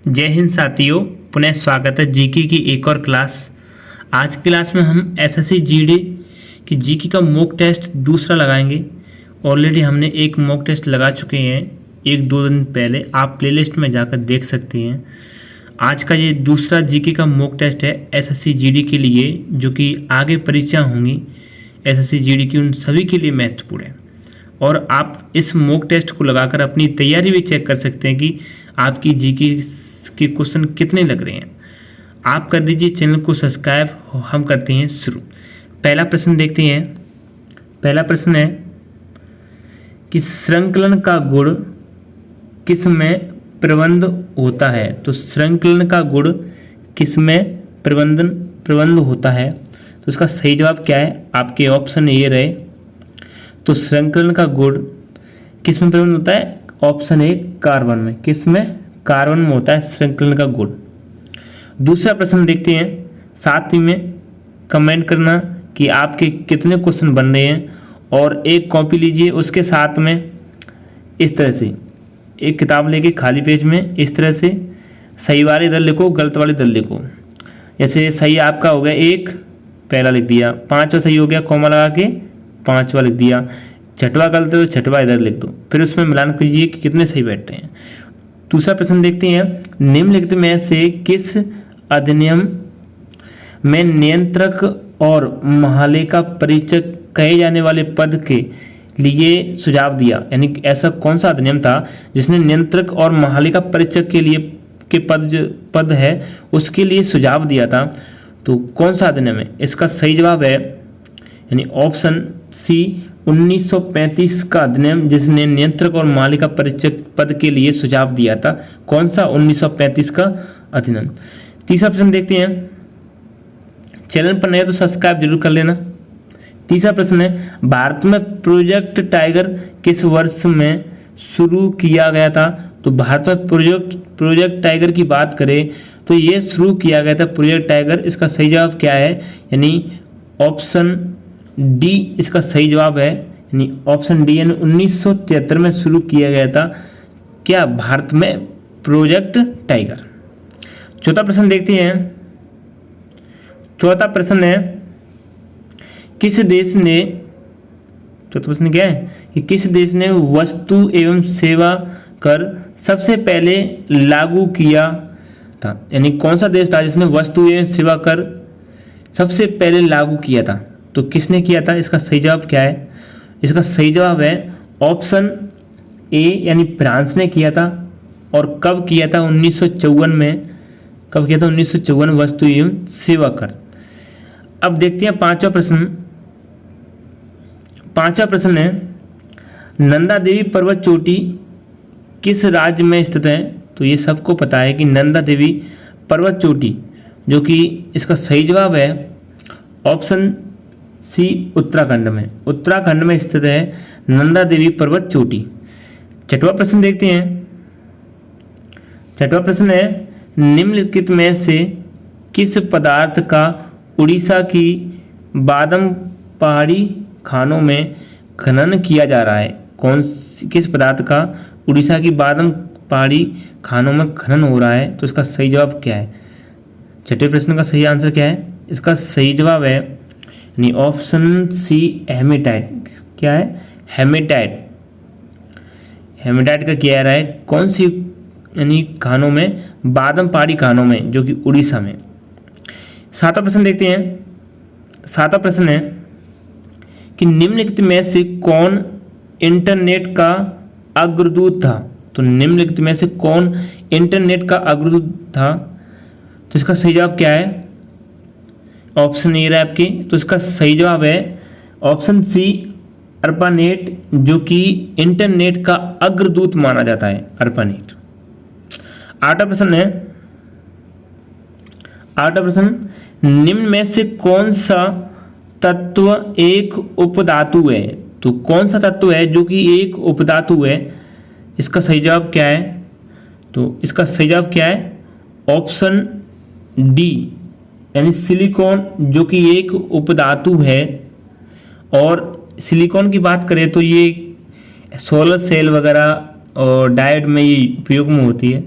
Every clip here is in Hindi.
जय हिंद साथियों, पुनः स्वागत है जीके की एक और क्लास। आज की क्लास में हम एसएससी जीडी की जीके का मॉक टेस्ट दूसरा लगाएंगे। ऑलरेडी हमने एक मॉक टेस्ट लगा चुके हैं 1-2 दिन पहले, आप प्लेलिस्ट में जाकर देख सकते हैं। आज का ये दूसरा जीके का मॉक टेस्ट है एसएससी जीडी के लिए, जो कि आगे परीक्षा होंगी एसएससी जीडी की, उन सभी के लिए महत्वपूर्ण है। और आप इस मॉक टेस्ट को लगाकर अपनी तैयारी भी चेक कर सकते हैं कि आपकी जीके के क्वेश्चन कितने लग रहे हैं। आप कर दीजिए चैनल को सब्सक्राइब। हम करते हैं शुरू। पहला प्रश्न देखते हैं। पहला प्रश्न है कि श्रृंखलन का गुण किस में प्रबंध होता है। तो श्रृंखलन का गुण किस में प्रबंध होता है, तो इसका सही जवाब क्या है। आपके ऑप्शन ये रहे। तो श्रृंखलन का गुण किस में प्रबंध होता है। ऑप्शन ए कार्बन में। किस में? कार्बन में होता है श्रृंखलन का गुण। दूसरा प्रश्न देखते हैं। साथ ही में कमेंट करना कि आपके कितने क्वेश्चन बन रहे हैं, और एक कॉपी लीजिए। उसके साथ में इस तरह से एक किताब लेके खाली पेज में इस तरह से सही वाले इधर लिखो, गलत वाले इधर लिखो। जैसे सही आपका हो गया 1, पहला लिख दिया। 5वां सही हो गया, कॉमा लगा के 5वां लिख दिया। 6वां गलत है तो 6वां इधर लिख दो। फिर उसमें मिलान कीजिए कि कितने सही बैठते हैं। दूसरा प्रश्न देखते हैं। निम्नलिखित में से किस अधिनियम में नियंत्रक और महालेखा परीक्षक कहे जाने वाले पद के लिए सुझाव दिया। यानी ऐसा कौन सा अधिनियम था जिसने नियंत्रक और महालेखा परीक्षक के लिए के पद है उसके लिए सुझाव दिया था। तो कौन सा अधिनियम है? इसका सही जवाब है यानी ऑप्शन सी 1935 का अधिनियम, जिसने नियंत्रक और महालेखा परीक्षक पद के लिए सुझाव दिया था। कौन सा? 1935 का अधिनियम। तीसरा प्रश्न देखते हैं। चैनल पर नए तो सब्सक्राइब जरूर कर लेना। तीसरा प्रश्न है, भारत में प्रोजेक्ट टाइगर किस वर्ष में शुरू किया गया था। तो भारत में प्रोजेक्ट टाइगर की बात करें तो ये शुरू किया गया था प्रोजेक्ट टाइगर। इसका सही जवाब क्या है? यानी ऑप्शन डी इसका सही जवाब है। यानी ऑप्शन डी यानी 1973 में शुरू किया गया था क्या भारत में प्रोजेक्ट टाइगर। चौथा प्रश्न देखते हैं। चौथा प्रश्न है किस देश ने, चौथा प्रश्न क्या है कि किस देश ने वस्तु एवं सेवा कर सबसे पहले लागू किया था। यानी कौन सा देश था जिसने वस्तु एवं सेवा कर सबसे पहले लागू किया था। तो किसने किया था? इसका सही जवाब क्या है? इसका सही जवाब है ऑप्शन ए यानी फ्रांस ने किया था। और कब किया था? 1954 में। कब किया था? 1954 वस्तु एवं सेवा कर। अब देखते हैं पांचवा प्रश्न। पांचवा प्रश्न है नंदा देवी पर्वत चोटी किस राज्य में स्थित है। तो ये सबको पता है कि नंदा देवी पर्वत चोटी, जो कि इसका सही जवाब है ऑप्शन सी उत्तराखंड में। उत्तराखंड में स्थित है नंदा देवी पर्वत चोटी। छठवां प्रश्न देखते हैं। छठवां प्रश्न है निम्नलिखित में से किस पदार्थ का उड़ीसा की बादम पहाड़ी खानों में खनन किया जा रहा है। किस पदार्थ का उड़ीसा की बादम पहाड़ी खानों में खनन हो रहा है। तो इसका सही जवाब क्या है? छठे प्रश्न का सही आंसर क्या है? इसका सही जवाब है यानी ऑप्शन सी हेमेटाइट। क्या है? हेमेटाइट। हेमेटाइट का क्या रहा है? कौन सी यानी खानों में? बादम पहाड़ी खानों में, जो कि उड़ीसा में। सातवां प्रश्न देखते हैं। सातवां प्रश्न है कि निम्नलिखित में से कौन इंटरनेट का अग्रदूत था। तो निम्नलिखित में से कौन इंटरनेट का अग्रदूत था। तो इसका सही जवाब क्या है? ऑप्शन ए रहा आपके। तो इसका सही जवाब है ऑप्शन सी अर्पानेट, जो कि इंटरनेट का अग्रदूत माना जाता है। अर्पानेट। आठवां प्रश्न है। आठवां प्रश्न निम्न में से कौन सा तत्व एक उपधातु है। तो कौन सा तत्व है जो कि एक उपधातु है। इसका सही जवाब क्या है? तो इसका सही जवाब क्या है? ऑप्शन डी यानी सिलिकॉन, जो कि एक उपधातु है। और सिलिकॉन की बात करें तो ये सोलर सेल वगैरह और डायोड में ये उपयोग में होती है।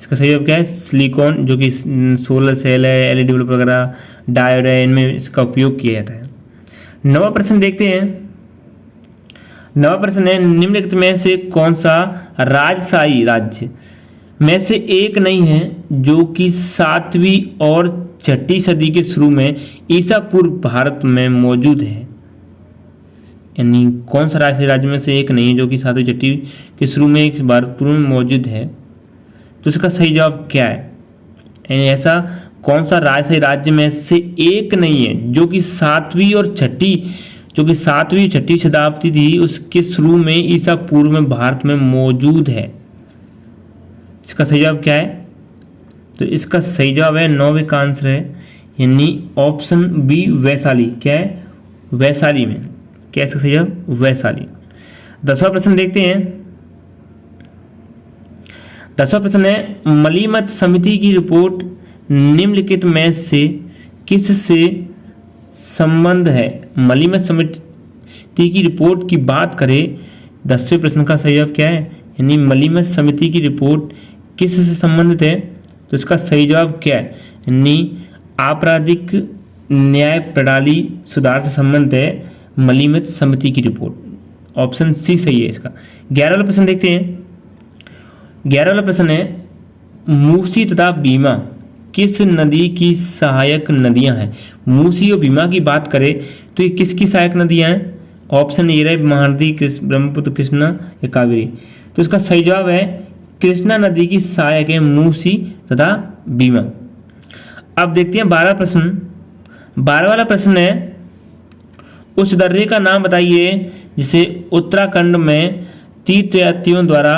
इसका सही जवाब क्या है? सिलिकॉन, जो कि सोलर सेल है, एलईडी बल्ब वगैरह, डायोड है, इनमें इसका उपयोग किया जाता है। 9वां प्रश्न देखते हैं। 9वां प्रश्न है, निम्नलिखित में से कौन सा राजशाही राज्य में से एक नहीं है जो कि 7वीं और 6ठी सदी के शुरू में ईसा पूर्व भारत में मौजूद है? यानी कौन सा राजशाही राज्य में से एक नहीं है जो कि 7वीं 6ठी के शुरू में एक भारत पूर्व में मौजूद है? तो इसका सही जवाब क्या है? यानी ऐसा कौन सा राजशाही राज्य में से एक नहीं है जो कि 7वीं और 6ठी शताब्दी थी उसके शुरू में ईसा पूर्व में भारत में मौजूद है? इसका सही जवाब क्या है? तो इसका सही जवाब है 9वें का आंसर है, यानी ऑप्शन बी वैशाली। क्या है? वैशाली में। क्या इसका सही जवाब? वैशाली। 10वां प्रश्न देखते हैं। 10वां प्रश्न है, मलीमत समिति की रिपोर्ट निम्नलिखित में से किस से संबंध है? मलीमत समिति की रिपोर्ट की बात करें, 10वें प्रश्न का सही जवाब क्या है? यानी मलीमत समिति की रिपोर्ट किस से संबंधित है? तो इसका सही जवाब क्या है? यानी आपराधिक न्याय प्रणाली सुधार से संबंधित है मलीमत समिति की रिपोर्ट। ऑप्शन सी सही है इसका। 11वां प्रश्न देखते हैं। 11वां प्रश्न है, मूसी तथा भीमा किस नदी की सहायक नदियां हैं? मूसी और भीमा की बात करें तो ये किसकी सहायक नदियां हैं? ऑप्शन ए रहे महानदी, ब्रह्मपुत्र, कृष्णा या कावेरी। तो इसका सही जवाब है कृष्णा नदी की सहायक है मूसी तथा भीमा। अब देखते हैं 12वां प्रश्न। 12वां वाला प्रश्न है, उस दर्रे का नाम बताइए जिसे उत्तराखंड में तीर्थयात्रियों द्वारा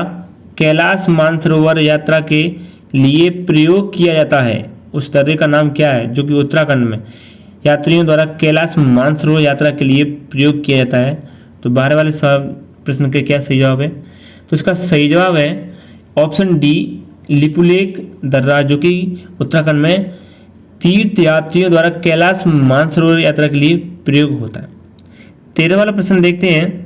कैलाश मानसरोवर यात्रा के लिए प्रयोग किया जाता है। उस दर्रे का नाम क्या है जो कि उत्तराखंड में यात्रियों द्वारा कैलाश मानसरोवर यात्रा के लिए प्रयोग किया जाता है? तो 12 वाले प्रश्न के क्या सही जवाब है? तो इसका सही जवाब है ऑप्शन डी लिपुलेख दर्रा, जो कि उत्तराखंड में तीर्थयात्रियों द्वारा कैलाश मानसरोवर यात्रा के लिए प्रयोग होता है। 13 वाला प्रश्न देखते हैं।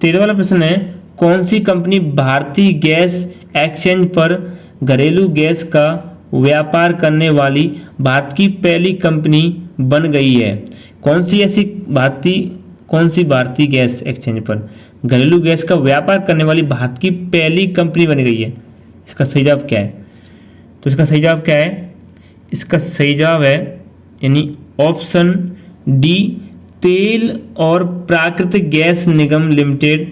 13 वाला प्रश्न है, कौन सी कंपनी भारतीय गैस एक्सचेंज पर घरेलू गैस का व्यापार करने वाली भारत की पहली कंपनी बन गई है? कौन सी भारतीय गैस एक्सचेंज पर घरेलू गैस का व्यापार करने वाली भारत की पहली कंपनी बन गई है? इसका सही जवाब क्या है? तो इसका सही जवाब क्या है? इसका सही जवाब है यानी ऑप्शन डी तेल और प्राकृतिक गैस निगम लिमिटेड।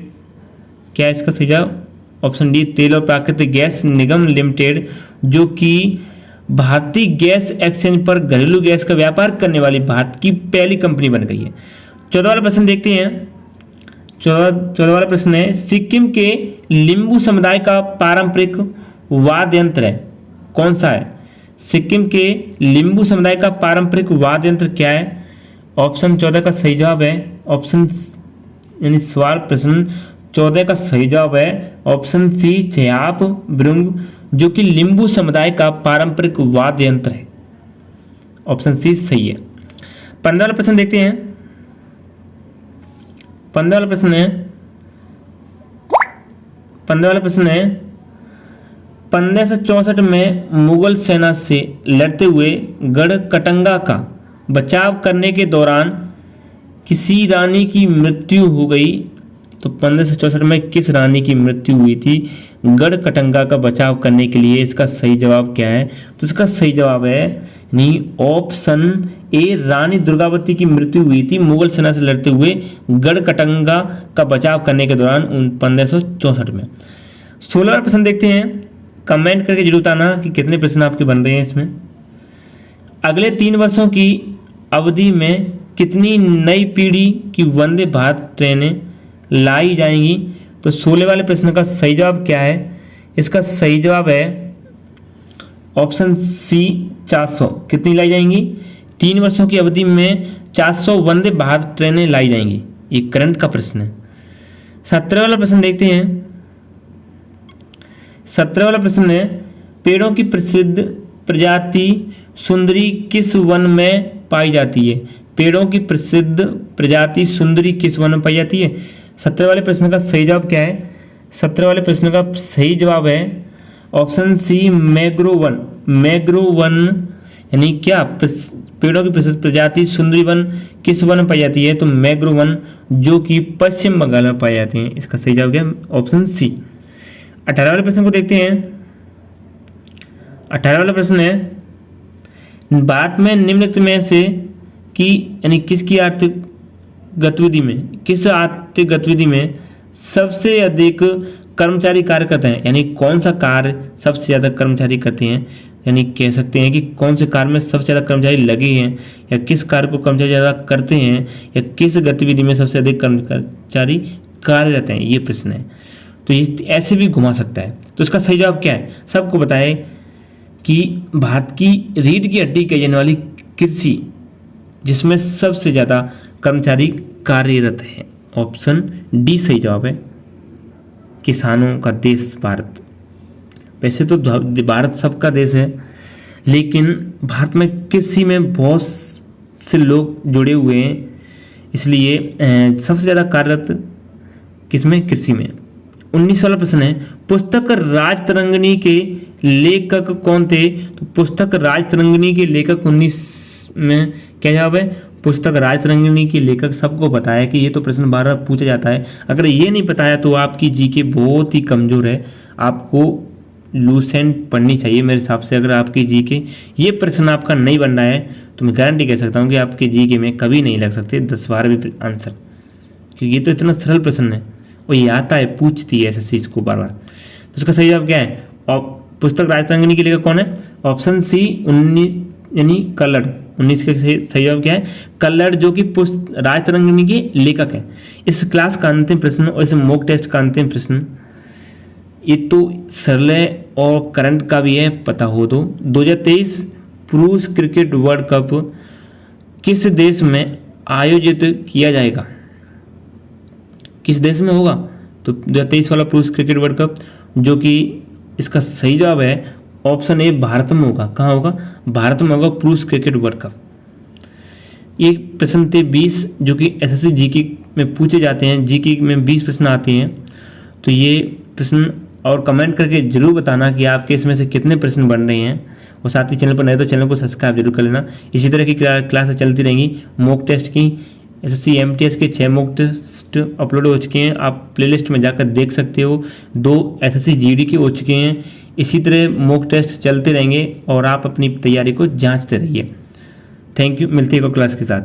क्या है इसका सही जवाब? ऑप्शन डी तेल और प्राकृतिक गैस निगम लिमिटेड, जो कि भारतीय गैस एक्सचेंज पर घरेलू गैस का व्यापार करने वाली भारत की पहली कंपनी बन गई है। 14 वाला प्रश्न देखते हैं। 14 वाला प्रश्न है, सिक्किम के लिंबू समुदाय का पारंपरिक वाद्य यंत्र है कौन सा है? सिक्किम के लिंबू समुदाय का पारंपरिक वाद्य यंत्र क्या है? ऑप्शन 14 का सही जवाब है ऑप्शन यानी सवाल प्रश्न 14 का सही जवाब है ऑप्शन सी छयाप भृंग, जो कि लिंबू समुदाय का पारंपरिक वाद्य यंत्र है। ऑप्शन सी सही है। 15 वाला प्रश्न देखते हैं। 15 वाला प्रश्न है 1564 में मुगल सेना से लड़ते हुए गढ़कटंगा का बचाव करने के दौरान किसी रानी की मृत्यु हो गई। तो 1564 में किस रानी की मृत्यु हुई थी गढ़कटंगा का बचाव करने के लिए? इसका सही जवाब क्या है? तो इसका सही जवाब है नहीं ऑप्शन ए रानी दुर्गावती की मृत्यु हुई थी मुगल सेना से लड़ते हुए गढ़कटंगा का बचाव करने के दौरान 1564 में। 16वां प्रश्न देखते हैं। कमेंट करके जरूर बताना कि कितने प्रश्न आपके बन रहे हैं इसमें। अगले 3 वर्षों की अवधि में कितनी नई पीढ़ी की वंदे भारत ट्रेनें लाई जाएंगी? तो 16 वाले प्रश्न का सही जवाब क्या है? इसका सही जवाब है ऑप्शन सी 400। कितनी लाई जाएंगी? 3 वर्षों की अवधि में 400 वंदे भारत ट्रेनें लाई जाएंगी। ये करंट का प्रश्न है। 17 वाला प्रश्न देखते हैं। 17 वाला प्रश्न है, पेड़ों की प्रसिद्ध प्रजाति सुंदरी किस वन में पाई जाती है? पेड़ों की प्रसिद्ध प्रजाति सुंदरी किस वन में पाई जाती है? 17 वाले प्रश्न का सही जवाब क्या है? 17 वाले प्रश्न का सही जवाब है ऑप्शन सी मैग्रो वन। मैग्रो वन यानी क्या, पेड़ों की प्रजाति सुंदरी वन किस वन में पाई जाती है? तो मैग्रो वन, जो कि पश्चिम बंगाल में पाई जाती है। इसका सही जवाब क्या है? ऑप्शन सी। 18 वाले प्रश्न को देखते हैं। 18 वाला प्रश्न है, भारत में निम्नलिखित में से की यानी किसकी आर्थिक गतिविधि में, किस आर्थिक गतिविधि में सबसे अधिक कर्मचारी कार्य करते हैं? यानी कौन सा कार्य सबसे ज़्यादा कर्मचारी करते हैं, यानी कह सकते हैं कि कौन से कार्य में सबसे ज़्यादा कर्मचारी लगे हैं, या किस कार्य को कर्मचारी ज़्यादा करते हैं, या किस गतिविधि में सबसे अधिक कर्मचारी कार्यरत हैं, ये प्रश्न है। तो ये ऐसे भी घुमा सकता है। तो इसका सही जवाब क्या है? सबको बताए कि भारत की रीढ़ की हड्डी कही जाने वाली कृषि, जिसमें सबसे ज़्यादा कर्मचारी कार्यरत है। ऑप्शन डी सही जवाब है। किसानों का देश भारत। वैसे तो भारत सबका देश है, लेकिन भारत में कृषि में बहुत से लोग जुड़े हुए हैं, इसलिए सबसे ज़्यादा कार्यरत किसमें? कृषि में। 19 वाला प्रश्न है, पुस्तक राजतरंगिणी के लेखक कौन थे? तो पुस्तक राजतरंगिणी के लेखक 19 में क्या जवाब है? पुस्तक राजतरंगिणी के लेखक सबको पता है कि ये तो प्रश्न बार बार पूछा जाता है। अगर ये नहीं पता है तो आपकी जीके बहुत ही कमज़ोर है। आपको लूसेंट पढ़नी चाहिए मेरे हिसाब से। अगर आपकी जीके ये प्रश्न आपका नहीं बन रहा है तो मैं गारंटी कह सकता हूँ कि आपके जीके में कभी नहीं लग सकते 10-12 भी आंसर, क्योंकि ये तो इतना सरल प्रश्न है और ये आता है, पूछती है ऐसे चीज़ को बार बार। तो उसका सही जवाब क्या है? और पुस्तक राजतरंगिणी के लेखक कौन है? ऑप्शन सी 19 यानी कल्लड़। 19 का सही जवाब क्या है? कल्लड़, जो कि राजतरंगिणी के लेखक हैं। इस क्लास का अंतिम प्रश्न और इस मॉक टेस्ट का अंतिम प्रश्न, ये तो सरल है और करंट का भी है, पता हो तो। 2023 पुरुष क्रिकेट वर्ल्ड कप किस देश में आयोजित किया जाएगा? किस देश में होगा? तो 2023 वाला पुरुष क्रिकेट वर्ल्ड कप, जो कि इसका सही जवाब है ऑप्शन ए भारत में होगा। कहाँ होगा? भारत में होगा पुरुष क्रिकेट वर्ल्ड कप। ये प्रश्न थे 20 जो कि एसएससी जीके में पूछे जाते हैं। जीके में 20 प्रश्न आते हैं। तो ये प्रश्न और कमेंट करके जरूर बताना कि आपके इसमें से कितने प्रश्न बन रहे हैं। और साथ ही चैनल पर नए तो चैनल को सब्सक्राइब जरूर कर लेना। इसी तरह की क्लासेस चलती रहेंगी। मॉक टेस्ट की एसएससी एमटीएस के 6 मॉक टेस्ट अपलोड हो चुके हैं, आप प्लेलिस्ट में जाकर देख सकते हो। 2 एसएससी जीडी के हो चुके हैं। इसी तरह मॉक टेस्ट चलते रहेंगे और आप अपनी तैयारी को जांचते रहिए। Thank you. मिलते हैं एक और क्लास के साथ।